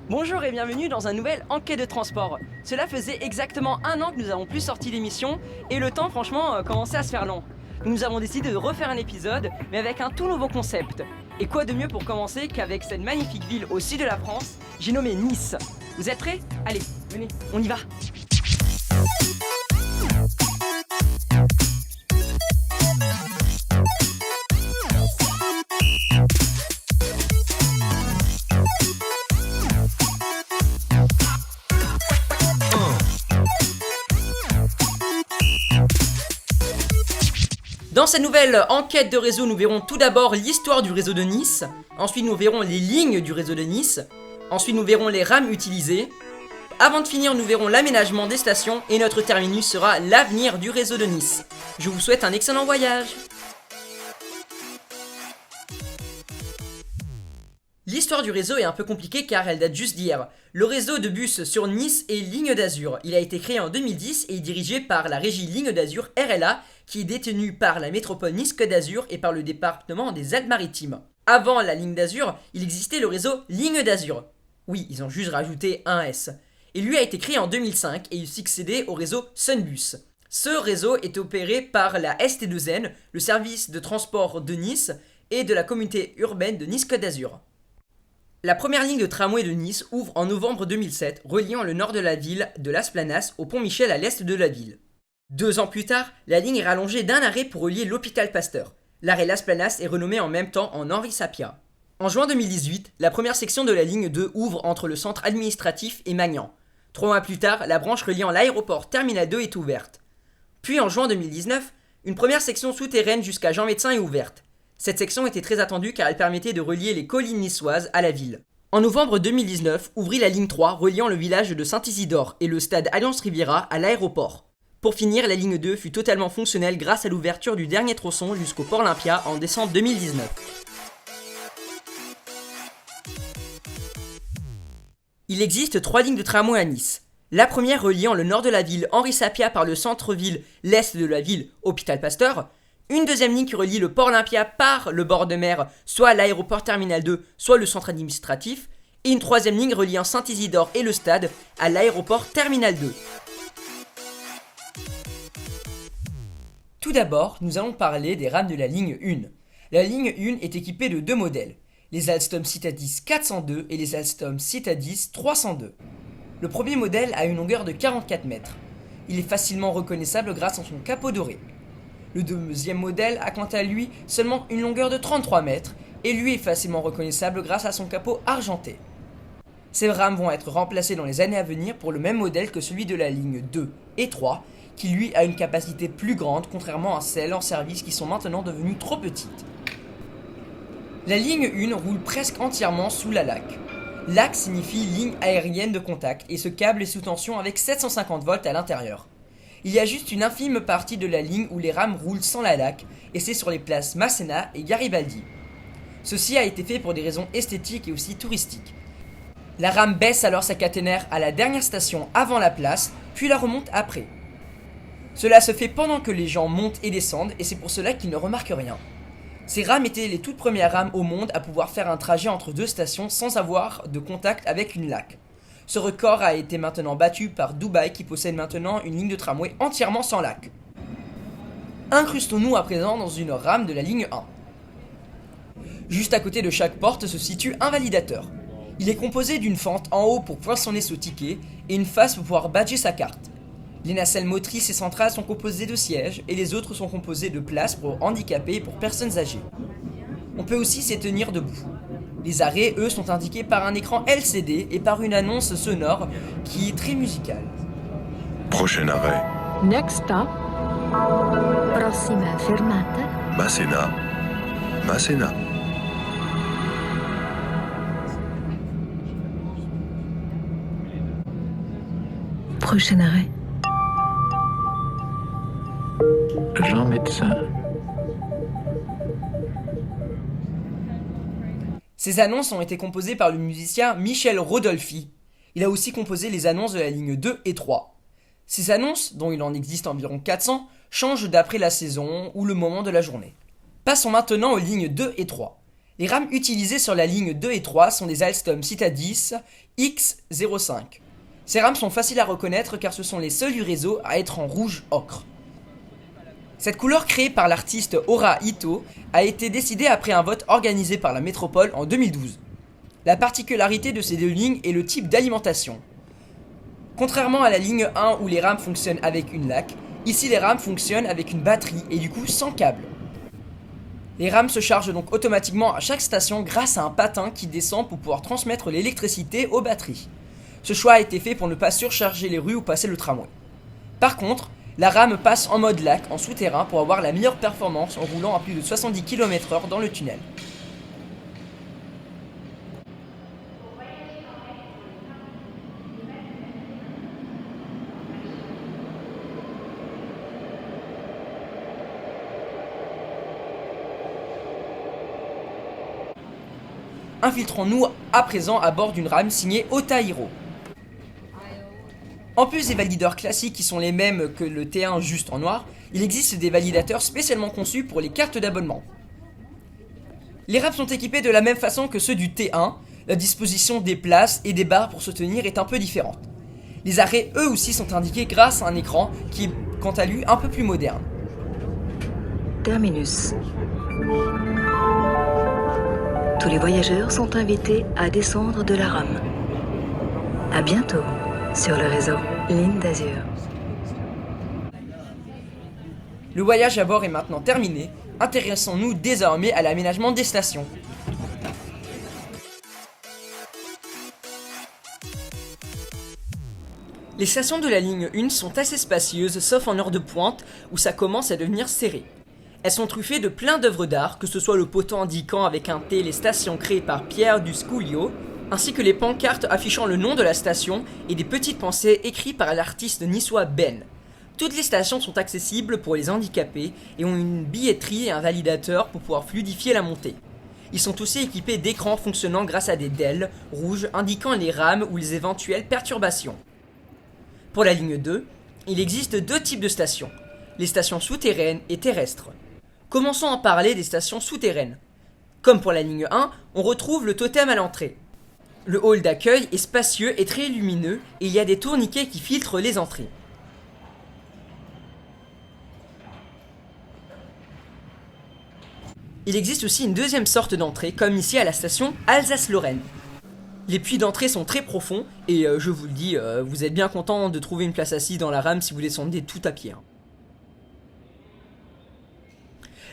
Bonjour et bienvenue dans un nouvel Enquête de transport. Cela faisait exactement 1 an que nous avons plus sorti l'émission et le temps franchement commençait à se faire long. Nous avons décidé de refaire un épisode mais avec un tout nouveau concept. Et quoi de mieux pour commencer qu'avec cette magnifique ville au sud de la France, j'ai nommé Nice. Vous êtes prêts? Allez, venez, on y va. Dans cette nouvelle enquête de réseau, nous verrons tout d'abord l'histoire du réseau de Nice, ensuite nous verrons les lignes du réseau de Nice, ensuite nous verrons les rames utilisées, avant de finir nous verrons l'aménagement des stations et notre terminus sera l'avenir du réseau de Nice. Je vous souhaite un excellent voyage. L'histoire du réseau est un peu compliquée car elle date juste d'hier. Le réseau de bus sur Nice est Ligne d'Azur. Il a été créé en 2010 et est dirigé par la régie Ligne d'Azur RLA qui est détenue par la métropole Nice-Côte d'Azur et par le département des Alpes-Maritimes. Avant la Ligne d'Azur, il existait le réseau Ligne d'Azur. Oui, ils ont juste rajouté un S. Et lui a été créé en 2005 et il succédait au réseau Sunbus. Ce réseau est opéré par la ST2N, le service de transport de Nice et de la communauté urbaine de Nice-Côte d'Azur. La première ligne de tramway de Nice ouvre en novembre 2007, reliant le nord de la ville de Las Planas au pont Michel à l'est de la ville. 2 ans plus tard, la ligne est rallongée d'un arrêt pour relier l'hôpital Pasteur. L'arrêt Las Planas est renommé en même temps en Henri Sapia. En juin 2018, la première section de la ligne 2 ouvre entre le centre administratif et Magnan. 3 mois plus tard, la branche reliant l'aéroport Terminal 2 est ouverte. Puis en juin 2019, une première section souterraine jusqu'à Jean-Médecin est ouverte. Cette section était très attendue car elle permettait de relier les collines niçoises à la ville. En novembre 2019, ouvrit la ligne 3 reliant le village de Saint-Isidore et le stade Alliance Riviera à l'aéroport. Pour finir, la ligne 2 fut totalement fonctionnelle grâce à l'ouverture du dernier tronçon jusqu'au Port Olympia en décembre 2019. Il existe 3 lignes de tramway à Nice. La première reliant le nord de la ville Henri Sapia par le centre-ville, l'est de la ville Hôpital Pasteur. Une deuxième ligne qui relie le Port Olympia par le bord de mer, soit l'aéroport Terminal 2, soit le centre administratif. Et une troisième ligne reliant Saint-Isidore et le stade à l'aéroport Terminal 2. Tout d'abord, nous allons parler des rames de la ligne 1. La ligne 1 est équipée de 2 modèles, les Alstom Citadis 402 et les Alstom Citadis 302. Le premier modèle a une longueur de 44 mètres. Il est facilement reconnaissable grâce à son capot doré. Le deuxième modèle a quant à lui seulement une longueur de 33 mètres et lui est facilement reconnaissable grâce à son capot argenté. Ces rames vont être remplacées dans les années à venir pour le même modèle que celui de la ligne 2 et 3 qui lui a une capacité plus grande contrairement à celles en service qui sont maintenant devenues trop petites. La ligne 1 roule presque entièrement sous la LAC. LAC signifie ligne aérienne de contact et ce câble est sous tension avec 750 volts à l'intérieur. Il y a juste une infime partie de la ligne où les rames roulent sans la LAC et c'est sur les places Masséna et Garibaldi. Ceci a été fait pour des raisons esthétiques et aussi touristiques. La rame baisse alors sa caténaire à la dernière station avant la place, puis la remonte après. Cela se fait pendant que les gens montent et descendent et c'est pour cela qu'ils ne remarquent rien. Ces rames étaient les toutes premières rames au monde à pouvoir faire un trajet entre 2 stations sans avoir de contact avec une LAC. Ce record a été maintenant battu par Dubaï qui possède maintenant une ligne de tramway entièrement sans LAC. Incrustons-nous à présent dans une rame de la ligne 1. Juste à côté de chaque porte se situe un validateur. Il est composé d'une fente en haut pour poinçonner ce ticket et une face pour pouvoir badger sa carte. Les nacelles motrices et centrales sont composées de sièges et les autres sont composées de places pour handicapés et pour personnes âgées. On peut aussi s'y tenir debout. Les arrêts, eux, sont indiqués par un écran LCD et par une annonce sonore qui est très musicale. Prochain arrêt. Next stop. Prossima fermata. Masséna. Masséna. Prochain arrêt. Jean-Médecin. Ces annonces ont été composées par le musicien Michel Rodolphi. Il a aussi composé les annonces de la ligne 2 et 3. Ces annonces, dont il en existe environ 400, changent d'après la saison ou le moment de la journée. Passons maintenant aux lignes 2 et 3. Les rames utilisées sur la ligne 2 et 3 sont des Alstom Citadis X05. Ces rames sont faciles à reconnaître car ce sont les seules du réseau à être en rouge ocre. Cette couleur créée par l'artiste Ora Ito a été décidée après un vote organisé par la métropole en 2012. La particularité de ces deux lignes est le type d'alimentation. Contrairement à la ligne 1 où les rames fonctionnent avec une laque, ici les rames fonctionnent avec une batterie et du coup sans câble. Les rames se chargent donc automatiquement à chaque station grâce à un patin qui descend pour pouvoir transmettre l'électricité aux batteries. Ce choix a été fait pour ne pas surcharger les rues où passait le tramway. Par contre, la rame passe en mode lac en souterrain pour avoir la meilleure performance en roulant à plus de 70 km/h dans le tunnel. Infiltrons-nous à présent à bord d'une rame signée Otahiro. En plus des valideurs classiques qui sont les mêmes que le T1 juste en noir, il existe des validateurs spécialement conçus pour les cartes d'abonnement. Les rames sont équipées de la même façon que ceux du T1, la disposition des places et des barres pour se tenir est un peu différente. Les arrêts eux aussi sont indiqués grâce à un écran qui est quant à lui un peu plus moderne. Terminus. Tous les voyageurs sont invités à descendre de la rame. À bientôt sur le réseau Ligne d'Azur. Le voyage à bord est maintenant terminé. Intéressons-nous désormais à l'aménagement des stations. Les stations de la ligne 1 sont assez spacieuses, sauf en heure de pointe où ça commence à devenir serré. Elles sont truffées de plein d'œuvres d'art, que ce soit le poteau indiquant avec un T les stations créées par Pierre du Scuglio, ainsi que les pancartes affichant le nom de la station et des petites pensées écrites par l'artiste niçois Ben. Toutes les stations sont accessibles pour les handicapés et ont une billetterie et un validateur pour pouvoir fluidifier la montée. Ils sont aussi équipés d'écrans fonctionnant grâce à des DEL rouges indiquant les rames ou les éventuelles perturbations. Pour la ligne 2, il existe deux types de stations, les stations souterraines et terrestres. Commençons à parler des stations souterraines. Comme pour la ligne 1, on retrouve le totem à l'entrée. Le hall d'accueil est spacieux et très lumineux et il y a des tourniquets qui filtrent les entrées. Il existe aussi une deuxième sorte d'entrée, comme ici à la station Alsace-Lorraine. Les puits d'entrée sont très profonds et je vous le dis, vous êtes bien content de trouver une place assise dans la rame si vous descendez tout à pied.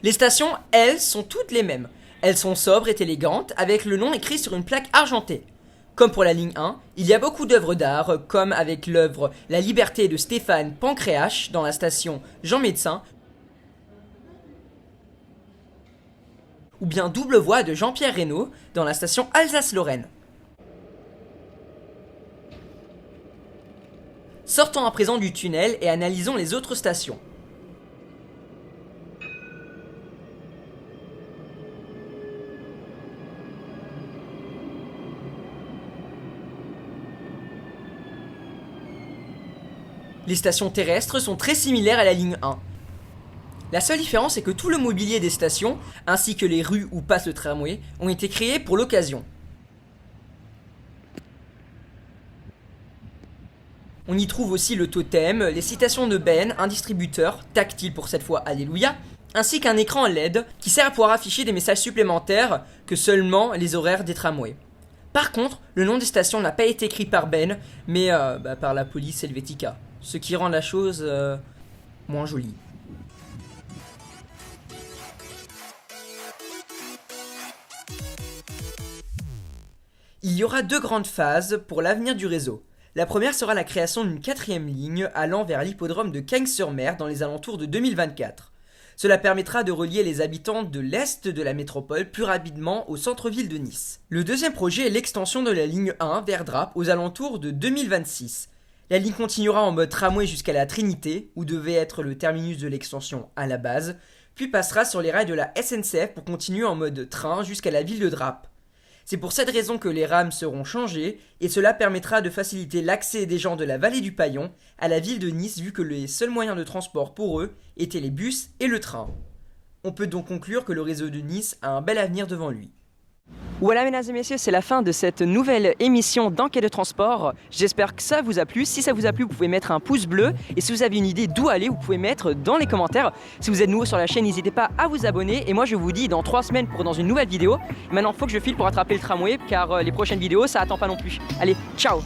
Les stations, elles, sont toutes les mêmes. Elles sont sobres et élégantes, avec le nom écrit sur une plaque argentée. Comme pour la ligne 1, il y a beaucoup d'œuvres d'art, comme avec l'œuvre La Liberté de Stéphane Pancréache dans la station Jean Médecin, ou bien Double Voix de Jean-Pierre Reynaud dans la station Alsace-Lorraine. Sortons à présent du tunnel et analysons les autres stations. Les stations terrestres sont très similaires à la ligne 1. La seule différence est que tout le mobilier des stations, ainsi que les rues où passe le tramway, ont été créés pour l'occasion. On y trouve aussi le totem, les citations de Ben, un distributeur, tactile pour cette fois, alléluia, ainsi qu'un écran LED qui sert à pouvoir afficher des messages supplémentaires que seulement les horaires des tramways. Par contre, le nom des stations n'a pas été écrit par Ben, mais par la police helvética, ce qui rend la chose moins jolie. Il y aura deux grandes phases pour l'avenir du réseau. La première sera la création d'une quatrième ligne allant vers l'hippodrome de Cagnes-sur-Mer dans les alentours de 2024. Cela permettra de relier les habitants de l'est de la métropole plus rapidement au centre-ville de Nice. Le deuxième projet est l'extension de la ligne 1 vers Drape aux alentours de 2026. La ligne continuera en mode tramway jusqu'à la Trinité, où devait être le terminus de l'extension à la base, puis passera sur les rails de la SNCF pour continuer en mode train jusqu'à la ville de Drape. C'est pour cette raison que les rames seront changées et cela permettra de faciliter l'accès des gens de la vallée du Paillon à la ville de Nice vu que les seuls moyens de transport pour eux étaient les bus et le train. On peut donc conclure que le réseau de Nice a un bel avenir devant lui. Voilà mesdames et messieurs, c'est la fin de cette nouvelle émission d'Enquête de transport. J'espère que ça vous a plu. Si ça vous a plu, vous pouvez mettre un pouce bleu. Et si vous avez une idée d'où aller, vous pouvez mettre dans les commentaires. Si vous êtes nouveau sur la chaîne, n'hésitez pas à vous abonner. Et moi je vous dis dans 3 semaines pour dans une nouvelle vidéo. Maintenant il faut que je file pour attraper le tramway car les prochaines vidéos ça attend pas non plus. Allez, ciao!